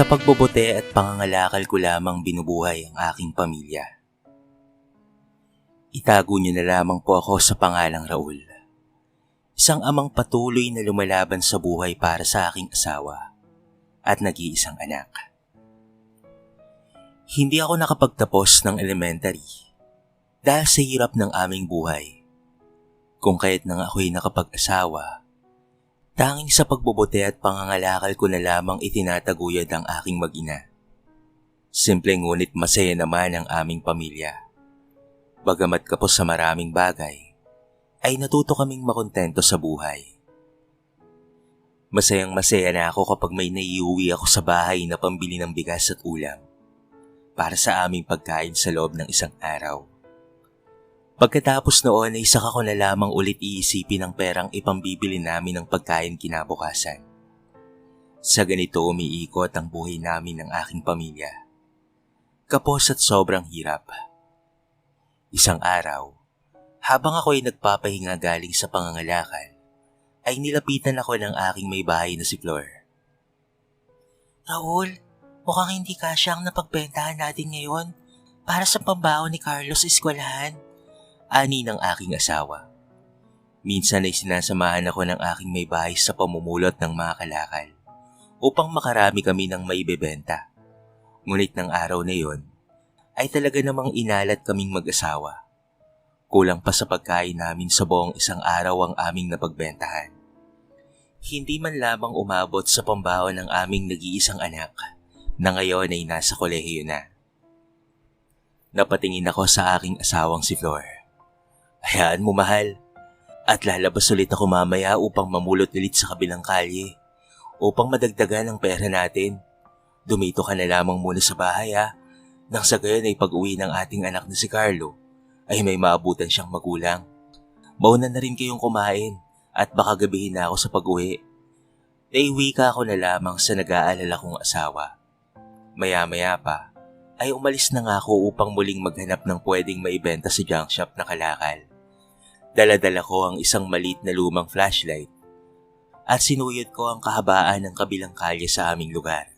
Sa pagbobote at pangangalakal ko lamang binubuhay ang aking pamilya. Itago niyo na lamang po ako sa pangalang Raul. Isang amang patuloy na lumalaban sa buhay para sa aking asawa at nag-iisang anak. Hindi ako nakapagtapos ng elementary dahil sa hirap ng aming buhay. Kung kaya't nang ako'y nakapag-asawa, tanging sa pagbobote at pangangalakal ko na lamang itinataguyod ang aking mag-ina. Simple ngunit masaya naman ang aming pamilya. Bagamat kapos sa maraming bagay, ay natuto kaming makontento sa buhay. Masayang masaya na ako kapag may naiuwi ako sa bahay na pambili ng bigas at ulam para sa aming pagkain sa loob ng isang araw. Pagkatapos noon ay saka ko na lamang ulit iisipin ang perang ipambibili namin ng pagkain kinabukasan. Sa ganito umiikot ang buhay namin ng aking pamilya. Kapos at sobrang hirap. Isang araw, habang ako ay nagpapahinga galing sa pangangalakal, ay nilapitan ako ng aking may bahay na si Flor. Raul, mukhang hindi kasya ang napagbentahan natin ngayon para sa pambaon ni Carlos sa eskwelahan. Ani ng aking asawa. Minsan ay sinasamahan ako ng aking may bahay sa pamumulot ng mga kalakal upang makarami kami ng maibebenta. Ngunit ng araw na yon ay talaga namang inalat kaming mag-asawa. Kulang pa sa pagkain namin sa buong isang araw ang aming napagbentahan. Hindi man lamang umabot sa pambaon ng aming nag-iisang anak na ngayon ay nasa kolehiyo na. Napatingin ako sa aking asawang si Flor. Hayaan mo mahal, at lalabas ulit ako mamaya upang mamulot ulit sa kabilang kalye upang madagdagan ang pera natin. Dumito ka na lamang muna sa bahay nang sa gayon ay pag-uwi ng ating anak na si Carlo ay may maabutan siyang magulang. Mauna na rin kayong kumain at baka gabihin na ako sa pag-uwi. Naiuwi ka ako na lamang sa nag-aalala kong asawa. Maya-maya pa ay umalis na nga ako upang muling maghanap ng pwedeng maibenta sa junk shop na kalakal. Dala-dala ko ang isang maliit na lumang flashlight at sinuyod ko ang kahabaan ng kabilang kalye sa aming lugar.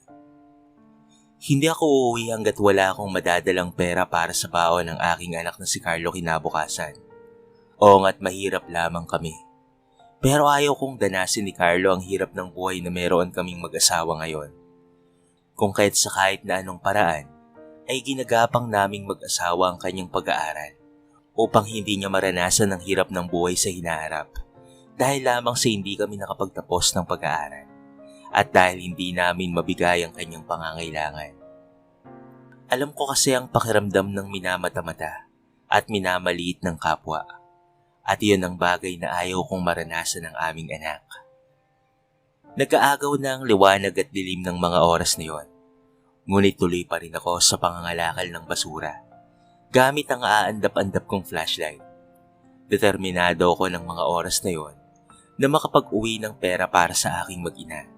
Hindi ako uuwi hanggat wala akong madadalang pera para sa baon ng aking anak na si Carlo kinabukasan. Oo nga't mahirap lamang kami. Pero ayaw kong danasin ni Carlo ang hirap ng buhay na meron kaming mag-asawa ngayon. Kung kahit sa kahit na anong paraan, ay ginagapang naming mag-asawa ang kanyang pag-aaral upang hindi niya maranasan ang hirap ng buhay sa hinaharap dahil lamang sa hindi kami nakapagtapos ng pag-aaral at dahil hindi namin mabigay ang kanyang pangangailangan. Alam ko kasi ang pakiramdam ng minamata-mata at minamaliit ng kapwa at iyon ang bagay na ayaw kong maranasan ng aming anak. Nag-aagaw na ang liwanag at dilim ng mga oras na yon, ngunit tuloy pa rin ako sa pangangalakal ng basura gamit ang aandap-andap kong flashlight. Determinado ako ng mga oras na yon na makapag-uwi ng pera para sa aking mag-ina.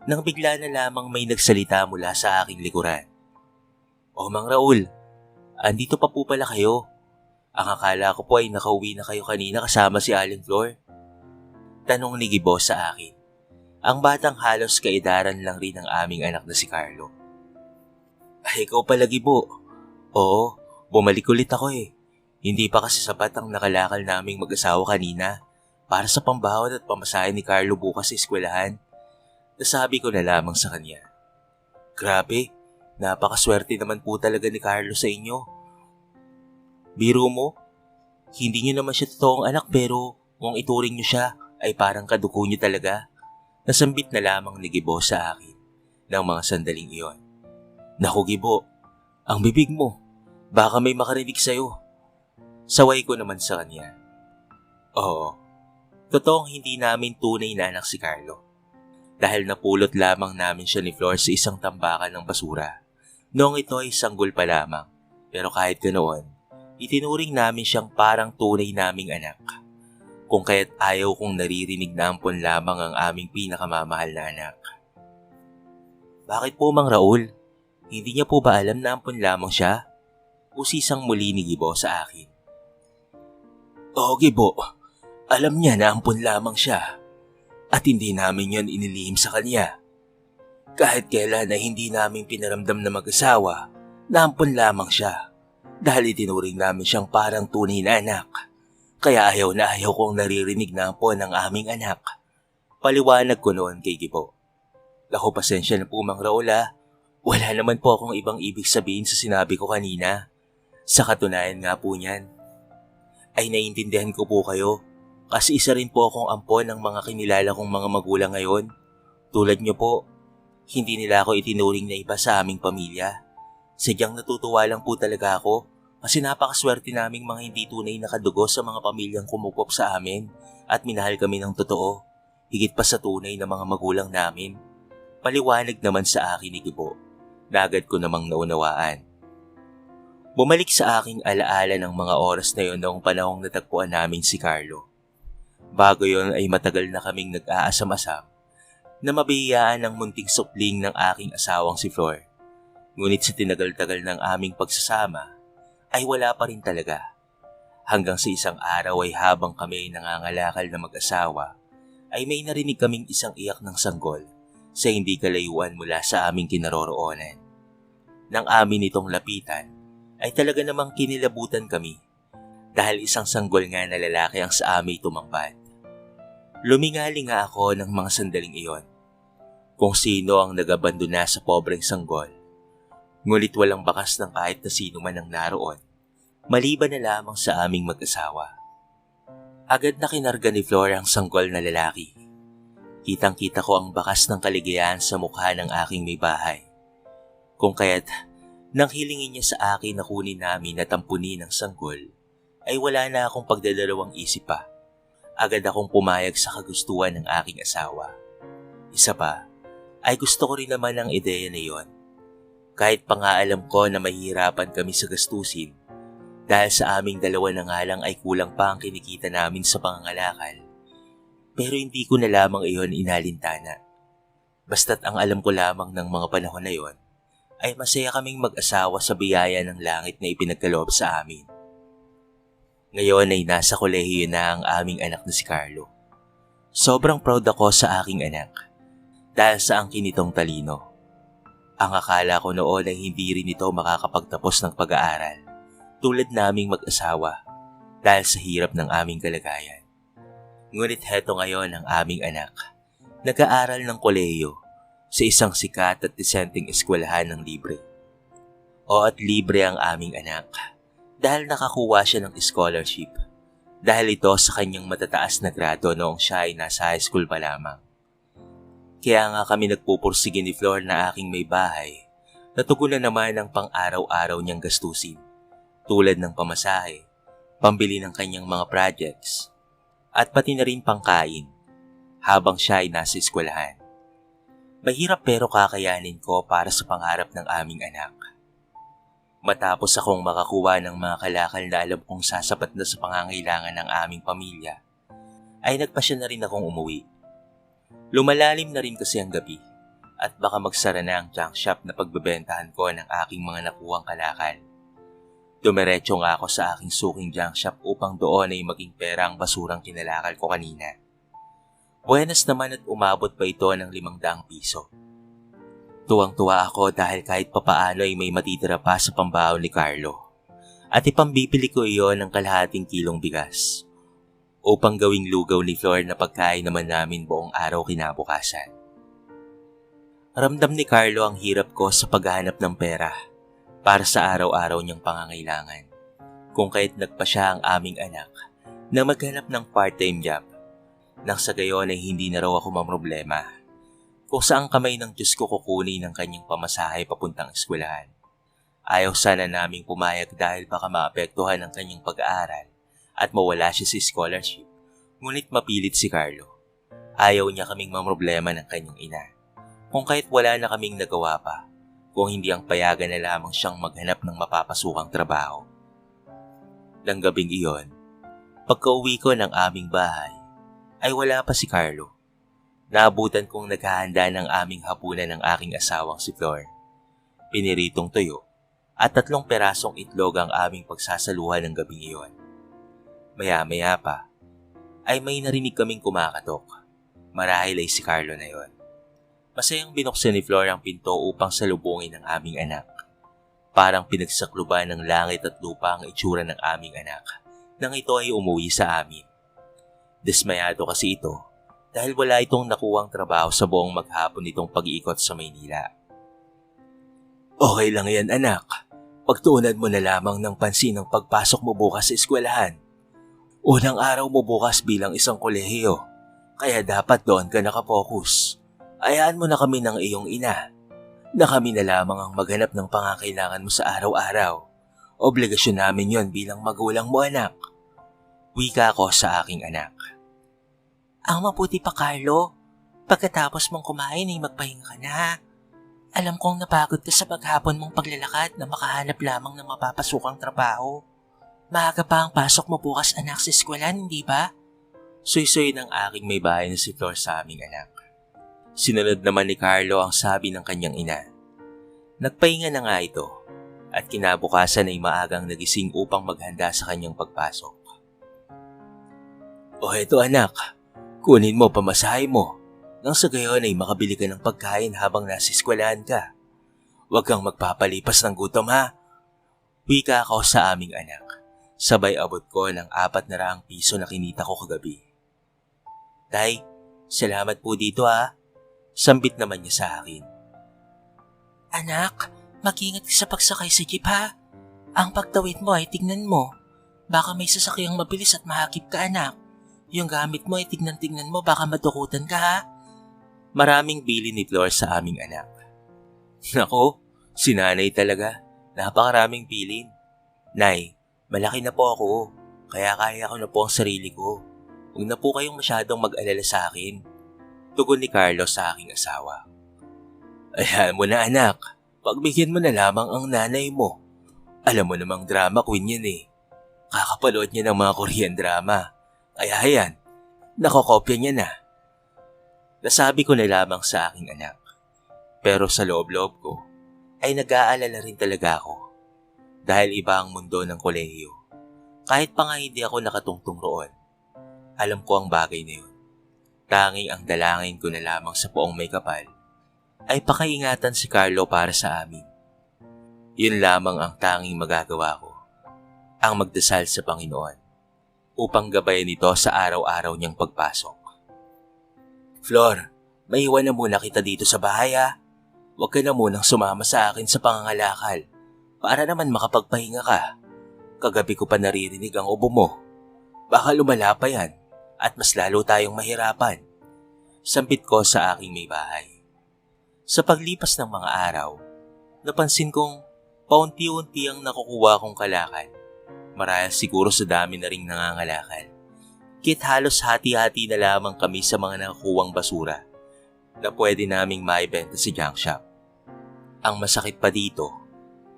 Nang bigla na lamang may nagsalita mula sa aking likuran. "O Mang Raul, andito pa po pala kayo. Ang akala ko po ay nakauwi na kayo kanina kasama si Aling Flor." Tanong ni Gibo sa akin. Ang batang halos kaedaran lang rin ng aming anak na si Carlo. "Ay, ikaw pala Gibo." "Oo, bumalik ulit ako eh. Hindi pa kasi sapat ang nakalakal naming mag-asawa kanina para sa pambawad at pamasahe ni Carlo bukas sa eskwelahan." Nasabi ko na lamang sa kanya. "Grabe, napakaswerte naman po talaga ni Carlo sa inyo. Biro mo, hindi niyo naman siya totoong anak pero kung ituring niyo siya ay parang kadugo niyo talaga." Nasambit na lamang ni Gibo sa akin ng mga sandaling iyon. "Naku Gibo, ang bibig mo. Baka may makarinig sa'yo." Saway ko naman sa kanya. Oo, totoong hindi namin tunay na anak si Carlo. Dahil napulot lamang namin siya ni Flor sa isang tambakan ng basura. Noong ito ay sanggol pa lamang, pero kahit ganoon, itinuring namin siyang parang tunay naming anak. Kung kaya't ayaw kong naririnig na ampon lamang ang aming pinakamamahal na anak. "Bakit po Mang Raul? Hindi niya po ba alam na ampon lamang siya?" Usisang muli ni Gibo sa akin. "Oo Gibo, alam niya na ampon lamang siya at hindi namin yon inilihim sa kanya. Kahit kailan ay hindi namin pinaramdam na mag-asawa, naampon lamang siya dahil itinuring namin siyang parang tunay na anak. Kaya ayaw na ayaw kong naririnig na ampon ng aming anak. Paliwanag ko noon kay Gibo. Naku, pasensya na po Mang Raul ah. Wala naman po akong ibang ibig sabihin sa sinabi ko kanina. Sa katunayan nga po niyan, ay naiintindihan ko po kayo kasi isa rin po akong ampon ng mga kinilala kong mga magulang ngayon. Tulad niyo po, hindi nila ako itinuring na iba sa aming pamilya. Sadyang natutuwa lang po talaga ako kasi napakaswerte naming mga hindi tunay na kadugo sa mga pamilyang kumupop sa amin at minahal kami ng totoo, higit pa sa tunay na mga magulang namin. Paliwanag naman sa akin ni Gibo, na agad ko namang naunawaan. Bumalik sa aking alaala ng mga oras na yon noong panahong natagpuan namin si Carlo. Bago yon ay matagal na kaming nag-aasam-asam na mabihiyaan ng munting supling ng aking asawang si Flor. Ngunit sa tinagal-tagal ng aming pagsasama ay wala pa rin talaga. Hanggang sa isang araw ay habang kami nangangalakal na mag-asawa ay may narinig kaming isang iyak ng sanggol sa hindi kalayuan mula sa aming kinaroroonan. Nang amin itong lapitan ay talaga namang kinilabutan kami dahil isang sanggol nga na lalaki ang sa amin tumambad. Lumingali nga ako ng mga sandaling iyon kung sino ang nagabandona sa pobreng sanggol. Ngunit walang bakas ng kahit na sino man ang naroon, maliban na lamang sa aming mag-asawa. Agad na kinarga ni Flor ang sanggol na lalaki. Kitang-kita ko ang bakas ng kaligayahan sa mukha ng aking may bahay. Kung kaya't nang hilingin niya sa akin na kunin namin at tampunin ang sanggol, ay wala na akong pagdadalawang isip pa. Agad akong pumayag sa kagustuhan ng aking asawa. Isa pa, ay gusto ko rin naman ang ideya na iyon. Kahit pa nga alam ko na mahihirapan kami sa gastusin, dahil sa aming dalawa na nga lang ay kulang pa ang kinikita namin sa pangangalakal. Pero hindi ko na lamang iyon inalintana. Basta't ang alam ko lamang ng mga panahon na iyon, ay masaya kaming mag-asawa sa biyaya ng langit na ipinagkaloob sa amin. Ngayon ay nasa kolehiyo na ang aming anak na si Carlo. Sobrang proud ako sa aking anak dahil sa angkin nitong talino. Ang akala ko noon ay hindi rin ito makakapagtapos ng pag-aaral tulad naming mag-asawa dahil sa hirap ng aming kalagayan. Ngunit heto ngayon ang aming anak, nag-aaral ng kolehiyo sa isang sikat at disenteng eskwelahan ng libre. O at libre ang aming anak dahil nakakuha siya ng scholarship dahil ito sa kanyang matataas na grado noong siya ay nasa high school pa lamang. Kaya nga kami nagpupursige ni Flor na aking may bahay na tugunan naman ang pang-araw-araw niyang gastusin tulad ng pamasahe, pambili ng kanyang mga projects at pati na rin pangkain habang siya ay nasa eskwelahan. Mahirap pero kakayanin ko para sa pangarap ng aming anak. Matapos akong makakuha ng mga kalakal na alam kong sasapat na sa pangangailangan ng aming pamilya, ay nagpasya na rin akong umuwi. Lumalalim na rin kasi ang gabi at baka magsara na ang junk shop na pagbebentahan ko ng aking mga nakuhang kalakal. Dumiretso nga ako sa aking suking junk shop upang doon ay maging pera ang basurang kinalakal ko kanina. Buenas naman at umabot pa ito ng 500 piso. Tuwang-tuwa ako dahil kahit papaano ay may matitira pa sa pambaon ni Carlo. At ipambibili ko iyon ng kalahating kilong bigas upang gawing lugaw ni Flor na pagkain naman namin buong araw kinabukasan. Ramdam ni Carlo ang hirap ko sa paghahanap ng pera para sa araw-araw niyang pangangailangan. Kung kaya't nagpa siya ang aming anak na maghanap ng part-time job. Nang sa gayon ay hindi na raw ako mamroblema kung saan kamay ng Diyos ko kukunin ng kanyang pamasahe papuntang eskwelahan. Ayaw sana naming pumayag dahil baka maapektuhan ang kanyang pag-aaral at mawala siya sa scholarship. Ngunit mapilit si Carlo. Ayaw niya kaming mamroblema ng kanyang ina. Kung kahit wala na kaming nagawa pa, kung hindi ang payagan na lamang siyang maghanap ng mapapasukang trabaho. Nang gabing iyon, pagka-uwi ko ng aming bahay, ay wala pa si Carlo. Naabutan kong naghahanda ng aming hapunan ng aking asawang si Flor. Piniritong tuyo at 3 perasong itlog ang aming pagsasaluhan ng gabing iyon. Maya-maya pa, ay may narinig kaming kumakatok. Marahil ay si Carlo na yon. Masayang binuksan ni Flor ang pinto upang salubungin ang aming anak. Parang pinagsakluban ng langit at lupa ang itsura ng aming anak nang ito ay umuwi sa amin. Dismayado kasi ito dahil wala itong nakuwang trabaho sa buong maghapon nitong pag-iikot sa Maynila. Okay lang yan anak. Pagtuunan mo na lamang ng pansin ang pagpasok mo bukas sa eskwelahan. Unang araw mo bukas bilang isang kolehiyo, kaya dapat doon ka nakapokus. Hayaan mo na kami ng iyong ina, na kami na lamang ang maghanap ng pangangailangan mo sa araw-araw. Obligasyon namin yon bilang magulang mo anak. Wika ko sa aking anak. Ang mabuti pa, Carlo. Pagkatapos mong kumain ay magpahinga ka na. Alam kong napagod ka sa paghapon mong paglalakad na makahanap lamang ng mapapasukang trabaho. Maaga pa ang pasok mo bukas anak sa eskwelahan, hindi ba? Suy-suy ng aking may bahay na si Flor sa aming anak. Sinunod naman ni Carlo ang sabi ng kanyang ina. Nagpahinga na nga ito at kinabukasan ay maagang nagising upang maghanda sa kanyang pagpasok. O eto anak, kunin mo pamasahe mo nang sa gayon ay makabili ka ng pagkain habang nasa eskwelahan ka. Huwag kang magpapalipas ng gutom ha. Wika ako sa aming anak. Sabay abot ko ng 400 piso na kinita ko kagabi. Tay, salamat po dito ha. Sambit naman niya sa akin. Anak, mag-ingat ka sa pagsakay sa jeep ha. Ang pagtawid mo ay tignan mo. Baka may sasakyang mabilis at mahagip ka anak. Yung gamit mo ay tignan-tignan mo baka madukutan ka ha. Maraming bili ni Flor sa aming anak. Nako, si nanay talaga. Napakaraming bilin. Nay, malaki na po ako. Kaya kaya ko na po ang sarili ko. Huwag na po kayong masyadong mag-alala sa akin. Tugon ni Carlos sa aking asawa. Ayan mo na anak, pagbigyan mo na lamang ang nanay mo. Alam mo namang drama queen yan eh. Kakapanood niya ng mga Korean drama. Kaya ayan, nakokopya niya na. Nasabi ko na lamang sa aking anak. Pero sa loob-loob ko, ay nag-aalala rin talaga ako. Dahil iba ang mundo ng kolehiyo. Kahit pa nga hindi ako nakatungtong roon, alam ko ang bagay na yun. Tanging ang dalangin ko na lamang sa poong may kapal ay pakaingatan si Carlo para sa amin. Yun lamang ang tanging magagawa ko, ang magdasal sa Panginoon upang gabayan ito sa araw-araw niyang pagpasok. Flor, maiwan na muna kita dito sa bahay ha. Huwag ka na munang sumama sa akin sa pangangalakal para naman makapagpahinga ka. Kagabi ko pa naririnig ang ubo mo. Baka lumala pa yan. At mas lalo tayong mahirapan. Sampit ko sa aking may bahay. Sa paglipas ng mga araw, napansin kong paunti-unti ang nakukuha kong kalakal. Marahil siguro sa dami na ring nangangalakal. Kit halos hati-hati na lamang kami sa mga nakukuwang basura na pwede naming maibenta sa junk shop. Ang masakit pa dito,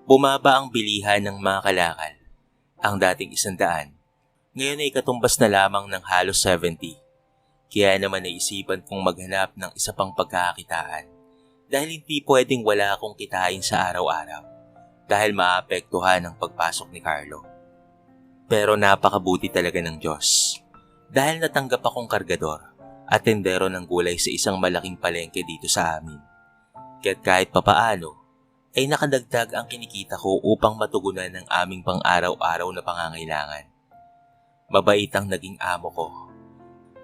bumaba ang bilihan ng mga kalakal. Ang dating 100, ngayon ay katumbas na lamang ng halos 70. Kaya naman naisipan kong maghanap ng isa pang pagkakakitaan dahil hindi pwedeng wala akong kitain sa araw-araw dahil maapektuhan ang pagpasok ni Carlo. Pero napakabuti talaga ng Diyos dahil natanggap akong kargador at tendero ng gulay sa isang malaking palengke dito sa amin. Kaya't kahit papaano ay nakadagdag ang kinikita ko upang matugunan ang aming pang-araw-araw na pangangailangan. Mabait ang naging amo ko.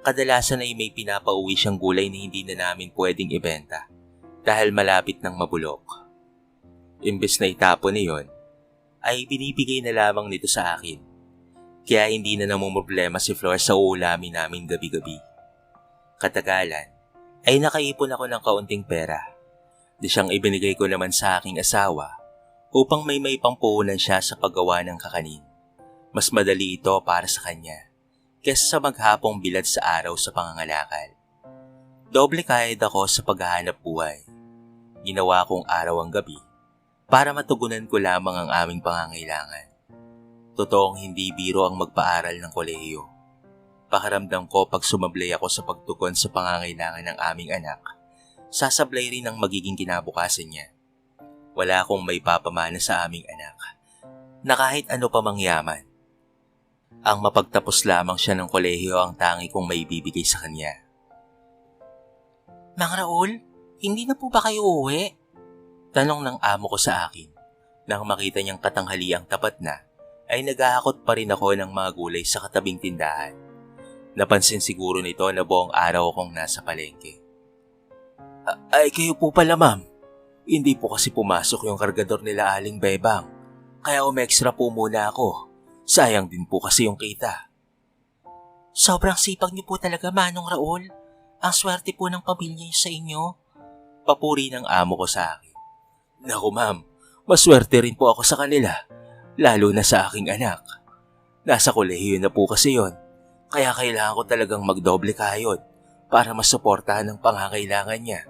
Kadalasan ay may pinapauwi siyang gulay na hindi na namin pwedeng ibenta dahil malapit ng mabulok. Imbes na itapon niyon, ay binibigay na lamang nito sa akin. Kaya hindi na namumroblema si Flor sa uulamin namin gabi-gabi. Katagalan, ay nakaipon ako ng kaunting pera. Di siyang ibinigay ko naman sa aking asawa upang may pampuhunan siya sa paggawa ng kakanin. Mas madali ito para sa kanya kesa sa maghapong bilad sa araw sa pangangalakal. Doble kayod ako sa paghahanap buhay. Ginawa kong araw ang gabi para matugunan ko lamang ang aming pangangailangan. Totoong hindi biro ang magpaaral ng kolehiyo. Pakiramdam ko pag sumablay ako sa pagtugon sa pangangailangan ng aming anak, sasablay rin ang magiging kinabukasan niya. Wala akong may papamana sa aming anak na kahit ano pa mangyaman. Ang mapagtapos lamang siya ng kolehiyo ang tangi kong maibibigay sa kanya. Mang Raul, Hindi na po ba kayo uuwi? Tanong ng amo ko sa akin. Nang makita niyang katanghaliang tapat na, ay naghahakot pa rin ako ng mga gulay sa katabing tindahan. Napansin siguro nito na buong araw akong nasa palengke. Ay kayo po pala ma'am. Hindi po kasi pumasok yung kargador nila Aling Bebang. Kaya umextra po muna ako. Sayang din po kasi yung kita. Sobrang sipag niyo po talaga, Manong Raul. Ang swerte po ng pamilya niyo sa inyo. Papuri ng amo ko sa akin. Naku ma'am, maswerte rin po ako sa kanila. Lalo na sa aking anak. Nasa kolehiyo na po kasi yon. Kaya kailangan ko talagang magdoble kayod para masuportahan ang pangangailangan niya.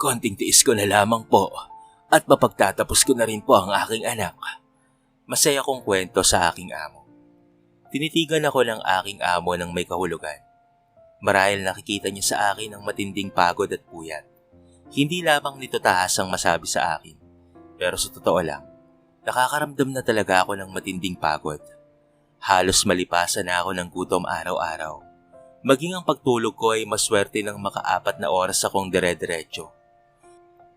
Konting tiis ko na lamang po at mapagtatapos ko na rin po ang aking anak. Masaya kong kwento sa aking amo. Tinitigan ako ng aking amo ng may kahulugan. Marahil nakikita niya sa akin ang matinding pagod at puyat. Hindi lamang nito tahasang masabi sa akin. Pero sa totoo lang, nakakaramdam na talaga ako ng matinding pagod. Halos malipasan na ako ng gutom araw-araw. Maging ang pagtulog ko ay maswerte ng maka-4 na oras akong dire-diretso.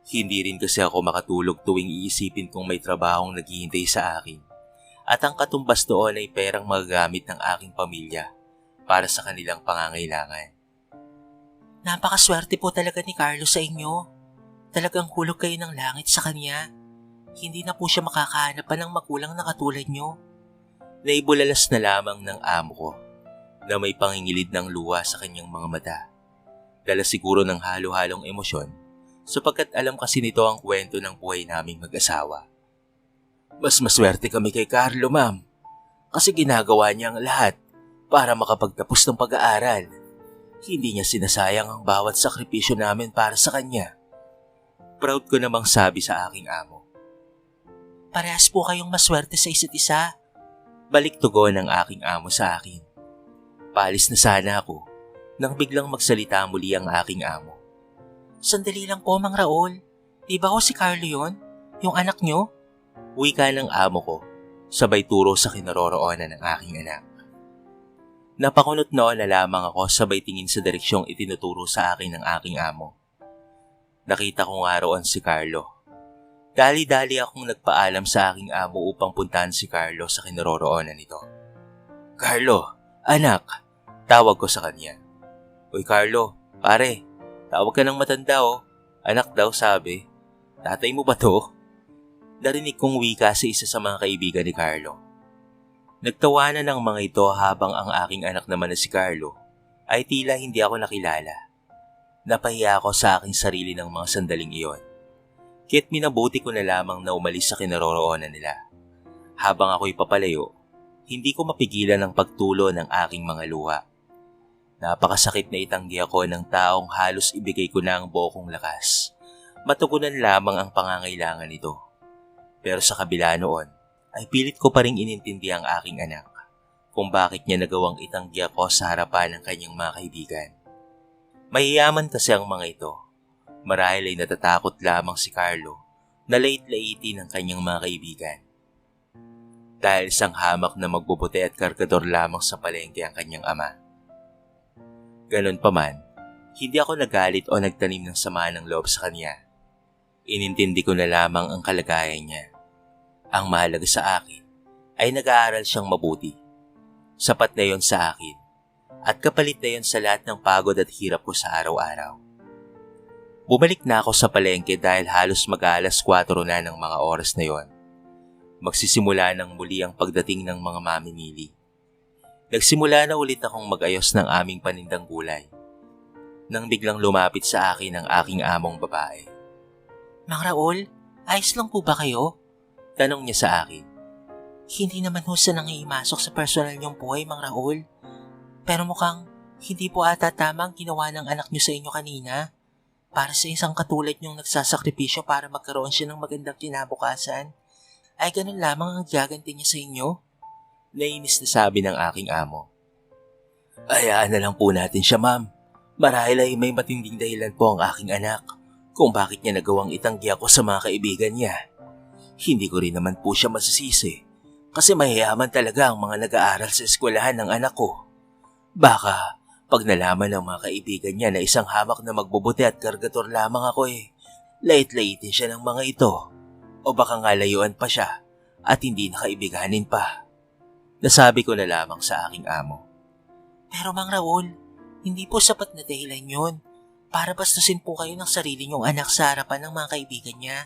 Hindi rin kasi ako makatulog tuwing iisipin kong may trabahong naghihintay sa akin. At ang katumbas doon ay perang magagamit ng aking pamilya para sa kanilang pangangailangan. Napakaswerte po talaga ni Carlo sa inyo. Talagang hulog kayo ng langit sa kanya. Hindi na po siya makakahanap pa ng magulang na katulad nyo. Naibulalas na lamang ng amo ko na may pangingilid ng luha sa kanyang mga mata. Dala siguro ng halo-halong emosyon sapagkat alam kasi nito ang kwento ng buhay naming mag-asawa. Mas maswerte kami kay Carlo, ma'am. Kasi ginagawa niya ang lahat para makapagtapos ng pag-aaral. Hindi niya sinasayang ang bawat sakripisyo namin para sa kanya. Proud ko namang sabi sa aking amo. Parehas po kayong maswerte sa isa't isa. Balik tugon ng aking amo sa akin. Paalis na sana ako nang biglang magsalita muli ang aking amo. Sandali lang po, Mang Raul. Di ba ko si Carlo yon? Yung anak nyo? Wika ng amo ko, sabay turo sa kinaroroonan ng aking anak. Napakunot noon na lamang ako sabay tingin sa direksyong itinuturo sa akin ng aking amo. Nakita ko nga roon si Carlo. Dali-dali akong nagpaalam sa aking amo upang puntahan si Carlo sa kinaroroonan nito. Carlo, anak, tawag ko sa kanya. Uy Carlo, pare, tawag ka ng matanda oh. Anak daw sabi. Tatay mo ba to? Narinig kong wika sa isa sa mga kaibigan ni Carlo. Nagtawanan ng mga ito habang ang aking anak naman na si Carlo ay tila hindi ako nakilala. Napahiya ako sa aking sarili ng mga sandaling iyon. Kaya't minabuti ko na lamang na umalis sa kinaroroonan nila. Habang ako'y papalayo, hindi ko mapigilan ang pagtulo ng aking mga luha. Napakasakit na itanggi ako ng taong halos ibigay ko na ang buo kong lakas. Matugunan lamang ang pangangailangan nito. Pero sa kabila noon, ay pilit ko pa rin inintindi ang aking anak kung bakit niya nagawang itanggi ako sa harapan ng kanyang mga kaibigan. Mayayaman kasi ang mga ito. Marahil ay natatakot lamang si Carlo na lait-laiti ng kanyang mga kaibigan. Dahil isang hamak na magbubuti at kargador lamang sa palengke ang kanyang ama. Ganon pa man, hindi ako nagalit o nagtanim ng sama ng loob sa kanya. Inintindi ko na lamang ang kalagayan niya. Ang mahalaga sa akin ay nag-aaral siyang mabuti. Sapat na yon sa akin at kapalit na yon sa lahat ng pagod at hirap ko sa araw-araw. Bumalik na ako sa palengke dahil halos mag-alas 4 na ng mga oras na yon. Magsisimula ng muli ang pagdating ng mga mamimili. Nagsimula na ulit akong mag-ayos ng aming panindang gulay. Nang biglang lumapit sa akin ang aking among babae. Mang Raul, ayos lang po ba kayo? Tanong niya sa akin. Hindi naman ho sa nangihimasok sa personal niyong buhay, Mang Raul. Pero mukhang hindi po ata tama ang ginawa ng anak niyo sa inyo kanina. Para sa isang katulad niyong nagsasakripisyo para magkaroon siya ng magandang kinabukasan, ay ganun lamang ang gaganti niya sa inyo? Nainis na sabi ng aking amo. Hayaan na lang po natin siya, ma'am. Marahil ay may matinding dahilan po ang aking anak kung bakit niya nagawang itanggi ako sa mga kaibigan niya. Hindi ko rin naman po siya masisisi kasi mayayaman talaga ang mga nag-aaral sa eskwelahan ng anak ko. Baka Pag nalaman ng mga kaibigan niya na isang hamak na magbubuti at kargator lamang ako lait-laitin siya ng mga ito. O baka nga layuan pa siya at hindi nakaibiganin pa. Nasabi ko na lamang sa aking amo. Pero Mang Raul, hindi po sapat na dahilan yun para bastusin po kayo ng sarili niyong anak sa harapan ng mga kaibigan niya.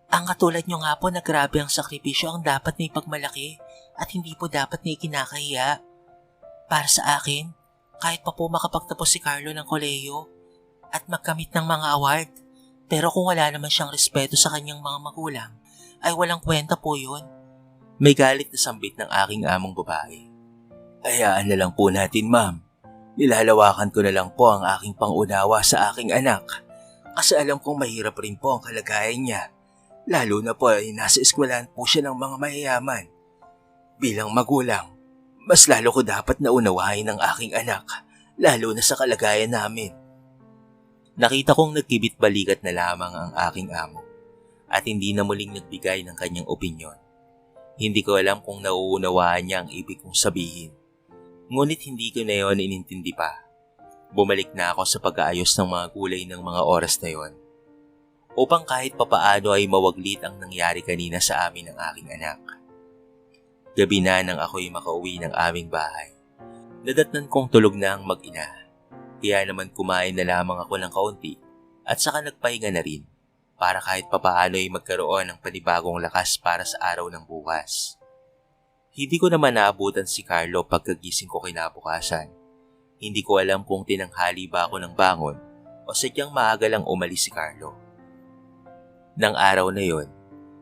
Ang katulad niyo nga po na grabe ang sakripisyo ang dapat na ipagmalaki at hindi po dapat na ikinakahiya. Para sa akin, kahit pa po makapagtapos si Carlo ng kolehiyo at magkamit ng mga award, pero kung wala naman siyang respeto sa kanyang mga magulang, ay walang kwenta po yun. May galit na sambit ng aking among babae. Hayaan na lang po natin, ma'am. Nilalawakan ko na lang po ang aking pangunawa sa aking anak. Kasi alam kong mahirap rin po ang kalagayan niya. Lalo na po ay nasa eskwelahan po siya ng mga mayayaman. Bilang magulang, mas lalo ko dapat na unawain ang aking anak, lalo na sa kalagayan namin. Nakita kong nagkibit balikat na lamang ang aking amo at hindi na muling nagbigay ng kanyang opinyon. Hindi ko alam kung nauunawaan niya ang ibig kong sabihin. Ngunit hindi ko na yon inintindi pa. Bumalik na ako sa pag-aayos ng mga gulay ng mga oras na yon, upang kahit papaano ay mawaglit ang nangyari kanina sa amin ng aking anak. Gabi na nang ako'y makauwi ng aming bahay. Nadatnan kong tulog na ang mag-ina, kaya naman kumain na lamang ako ng kaunti at saka nagpahinga na rin para kahit papaano ay magkaroon ng panibagong lakas para sa araw ng bukas. Hindi ko naman naabutan si Carlo pagkagising ko kinabukasan. Hindi ko alam kung tinanghali ba ako ng bangon o sadyang maaga lang umalis si Carlo. Nang araw na yon,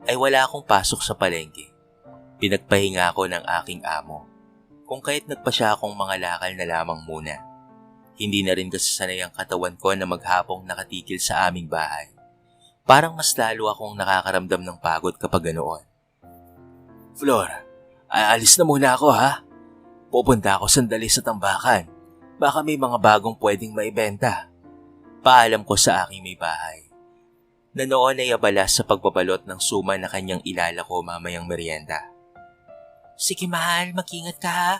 ay wala akong pasok sa palengke. Pinagpahinga ako ng aking amo, kung kahit nagpa siya akong mga lakal na lamang muna. Hindi na rin kasi sanay ang katawan ko na maghapong nakatikil sa aming bahay. Parang mas lalo akong nakakaramdam ng pagod kapag ganoon. Flor, aalis na muna ako ha. Pupunta ako sandali sa tambakan. Baka may mga bagong pwedeng maibenta. Paalam ko sa aking may bahay. Na noon ay abala sa pagbabalot ng suma na kanyang ilalako mamayang merienda. Sige mahal, mag-ingat ka ha.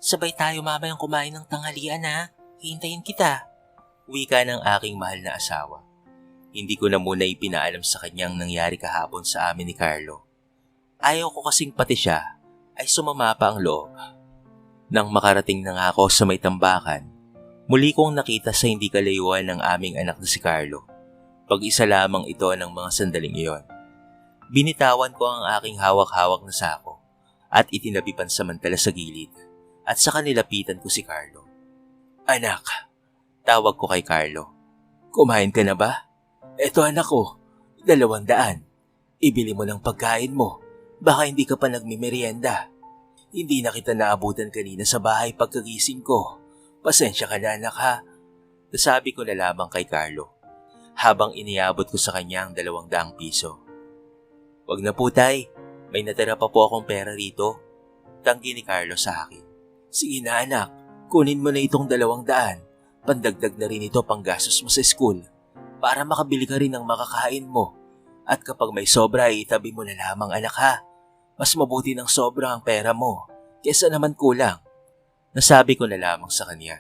Sabay tayo mamayang kumain ng tanghalian ha. Hihintayin kita. Wika ng aking mahal na asawa. Hindi ko na muna ipinaalam sa kanyang nangyari kahapon sa amin ni Carlo. Ayaw ko kasing pati siya ay sumama pa ang loob. Nang makarating na nga ako sa may tambakan, muli kong nakita sa hindi kalayuan ng aming anak na si Carlo. Pag-isa lamang ito ng mga sandaling iyon. Binitawan ko ang aking hawak-hawak na sako at itinabi pansamantala sa gilid at saka nilapitan ko si Carlo. Anak, tawag ko kay Carlo. Kumain ka na ba? Eto anak ko, 200. Ibili mo ng pagkain mo. Baka hindi ka pa nagmimerienda. Hindi na kita naabutan kanina sa bahay pagkagising ko. Pasensya ka na anak ha. Nasabi ko na lamang kay Carlo habang iniabot ko sa kanya ang 200 piso. Wag na po tay, may natira pa po akong pera rito. Tanggi ni Carlo sa akin. Sige na anak, kunin mo na itong 200. Pandagdag na rin ito pang gastos mo sa school para makabili ka rin ng makakain mo. At kapag may sobra ay itabi mo na lamang anak ha. Mas mabuti ng sobra ang pera mo kesa naman kulang. Nasabi ko na lamang sa kanya.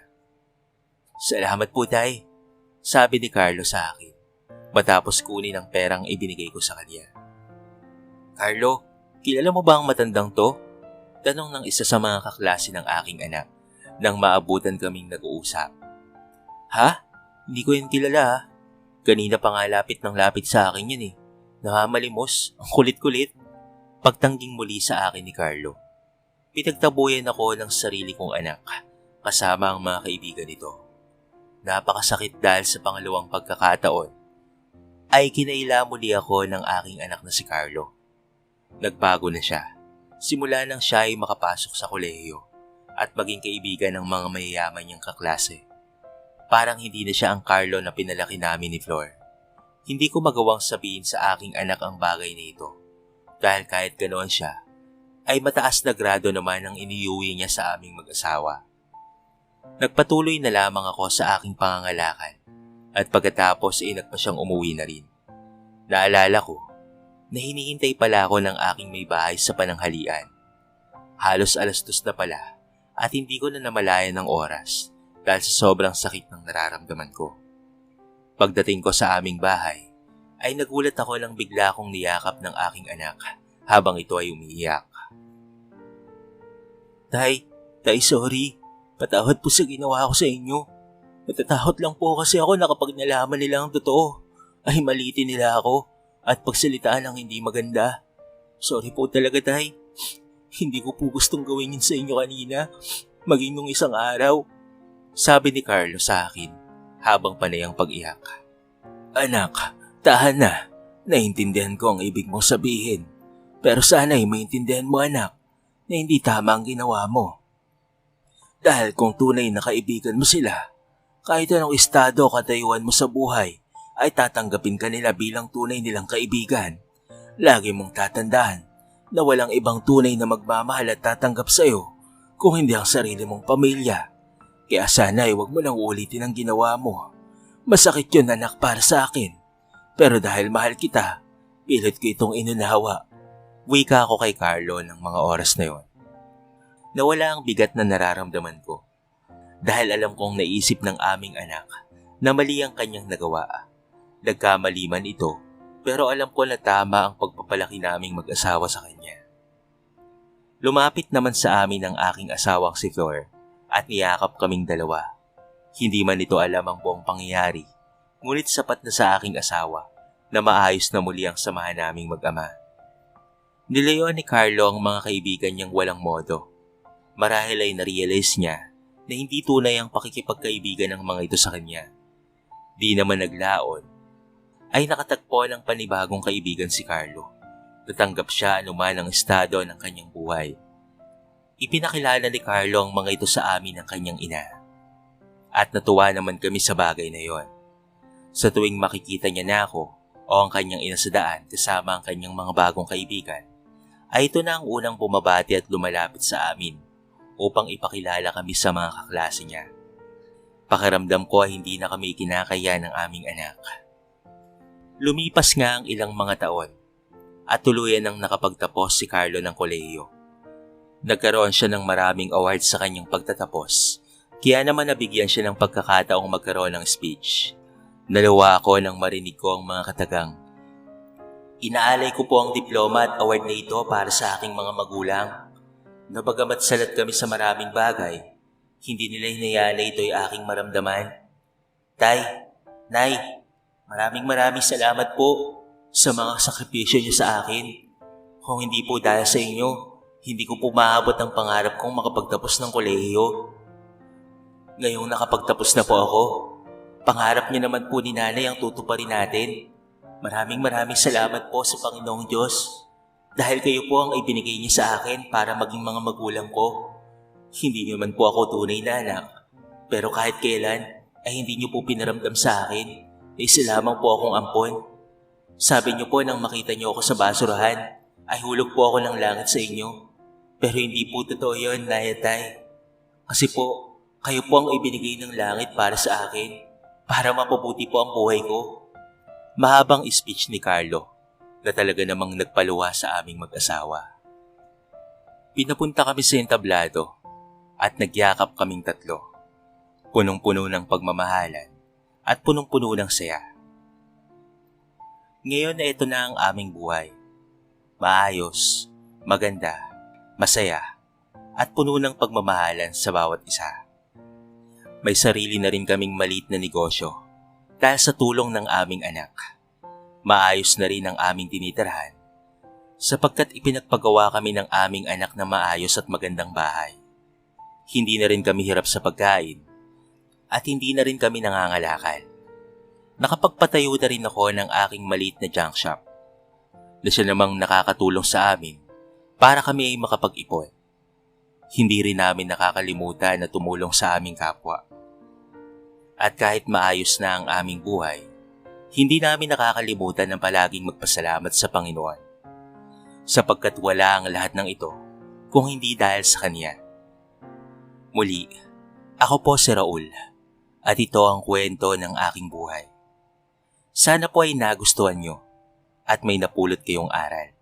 Salamat po tay, sabi ni Carlo sa akin matapos kunin ang perang ibinigay ko sa kanya. Carlo, kilala mo ba ang matandang to? Tanong ng isa sa mga kaklase ng aking anak nang maabutan kaming nag-uusap. Ha? Hindi ko yun kilala ha. Kanina pa nga lapit ng lapit sa akin yun eh. Nakamalimos, ang kulit-kulit. Pagtangging muli sa akin ni Carlo. Pinagtabuyan ako ng sarili kong anak kasama ang mga kaibigan nito. Napakasakit dahil sa pangalawang pagkakataon ay kinaila muli ako ng aking anak na si Carlo. Nagbago na siya. Simula nang siya ay makapasok sa kolehiyo at maging kaibigan ng mga mayayaman niyang kaklase. Parang hindi na siya ang Carlo na pinalaki namin ni Flor. Hindi ko magawang sabihin sa aking anak ang bagay na ito dahil kahit ganoon siya, ay mataas na grado naman ang iniuwi niya sa aming mag-asawa. Nagpatuloy na lamang ako sa aking pangangalakal at pagkatapos ay nagpa siyang umuwi na rin. Naalala ko na hinihintay pala ako ng aking may bahay sa pananghalian. Halos 2:00 na pala at hindi ko na namalayan ng oras dahil sa sobrang sakit ng nararamdaman ko. Pagdating ko sa aming bahay, ay nagulat ako nang bigla akong niyakap ng aking anak habang ito ay umiiyak. Tay, sorry. Patawad po sa ginawa ko sa inyo. Natatakot lang po kasi ako na kapag nalaman nila ang totoo, ay malitin nila ako at pagsalitaan ng hindi maganda. Sorry po talaga, Tay. Hindi ko po gustong gawin yun sa inyo kanina, maging nung isang araw. Sabi ni Carlo sa akin habang panay ang pag-iyak. Anak, tahan na. Naintindihan ko ang ibig mong sabihin. Pero sana'y maintindihan mo, anak, na hindi tama ang ginawa mo. Dahil kung tunay na kaibigan mo sila, kahit anong estado o katayuan mo sa buhay, ay tatanggapin ka nila bilang tunay nilang kaibigan. Lagi mong tatandaan na walang ibang tunay na magmamahal at tatanggap sa'yo kung hindi ang sarili mong pamilya. Kaya sana ay huwag mo nang ulitin ang ginawa mo. Masakit yun, anak, para sa akin. Pero dahil mahal kita, pilit ko itong inunawa. Wika ako kay Carlo ng mga oras na yon. Nawala ang bigat na nararamdaman ko. Dahil alam kong naisip ng aming anak na mali ang kanyang nagawa. Nagkamali man ito, pero alam ko na tama ang pagpapalaki naming mag-asawa sa kanya. Lumapit naman sa amin ang aking asawang si Flor at niyakap kaming dalawa. Hindi man ito alam ang buong pangyayari, ngunit sapat na sa aking asawa na maayos na muli ang samahan naming mag-ama. Nilayoan ni Carlo ang mga kaibigan niyang walang modo. Marahil ay narealize niya na hindi tunay ang pakikipagkaibigan ng mga ito sa kanya. Di naman naglaon, ay nakatagpo ng panibagong kaibigan si Carlo. Natanggap siya anuman ang estado ng kanyang buhay. Ipinakilala ni Carlo ang mga ito sa amin ng kanyang ina. At natuwa naman kami sa bagay na yon. Sa tuwing makikita niya na ako o ang kanyang ina sa daan kasama ang kanyang mga bagong kaibigan, ay ito na ang unang bumabati at lumalapit sa amin upang ipakilala kami sa mga kaklase niya. Pakiramdam ko ay hindi na kami kinakaya ng aming anak. Lumipas nga ang ilang mga taon at tuluyan nang nakapagtapos si Carlo ng kolehiyo. Nagkaroon siya ng maraming awards sa kanyang pagtatapos, kaya naman nabigyan siya ng pagkakataong magkaroon ng speech. Naluwa ako nang marinig ko ang mga katagang, "Inaalay ko po ang diploma at award na ito para sa aking mga magulang. Na bagamat salat kami sa maraming bagay, hindi nila hinayaan na ito'y aking maramdaman. Tay, Nay, maraming salamat po sa mga sakripisyo niyo sa akin. Kung hindi po dahil sa inyo, hindi ko po maabot ang pangarap kong makapagtapos ng kolehiyo. Ngayong nakapagtapos na po ako, pangarap niyo naman po ni Nanay ang tutuparin natin. Maraming salamat po sa Panginoong Diyos. Dahil kayo po ang ibinigay niya sa akin para maging mga magulang ko. Hindi niyo man po ako tunay na anak, pero kahit kailan ay hindi niyo po pinaramdam sa akin na isa lamang po akong ampon. Sabi niyo po nang makita niyo ako sa basurahan, ay hulog po ako ng langit sa inyo. Pero hindi po totoo yun, Nay at Tay. Kasi po, kayo po ang ibinigay ng langit para sa akin, para mapabuti po ang buhay ko." Mahabang speech ni Carlo na talaga namang nagpaluwa sa aming mag-asawa. Pinapunta kami sa entablado at nagyakap kaming tatlo. Punong-puno ng pagmamahalan at punong-puno ng saya. Ngayon na ito na ang aming buhay. Maayos, maganda, masaya, at puno ng pagmamahalan sa bawat isa. May sarili na rin kaming maliit na negosyo dahil sa tulong ng aming anak. Maayos na rin ang aming tinitirahan sapagkat ipinagpagawa kami ng aming anak na maayos at magandang bahay. Hindi na rin kami hirap sa pagkain at hindi na rin kami nangangalakal. Nakapagpatayo na rin ako ng aking maliit na junk shop na siya namang nakakatulong sa amin para kami ay makapag-ipon. Hindi rin namin nakakalimutan na tumulong sa aming kapwa. At kahit maayos na ang aming buhay, hindi namin nakakalimutan ng palaging magpasalamat sa Panginoon. Sapagkat wala ang lahat ng ito kung hindi dahil sa Kanya. Muli, ako po si Raul at ito ang kwento ng aking buhay. Sana po ay nagustuhan nyo at may napulot kayong aral.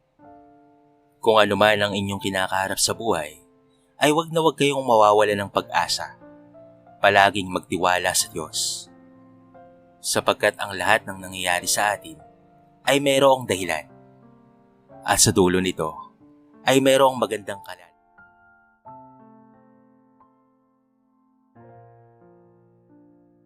Kung ano man ang inyong kinakaharap sa buhay, ay wag na wag kayong mawawala ng pag-asa. palaging magtiwala sa Diyos. Sapagkat ang lahat ng nangyayari sa atin ay mayroong dahilan. At sa dulo nito ay mayroong magandang kalagayan.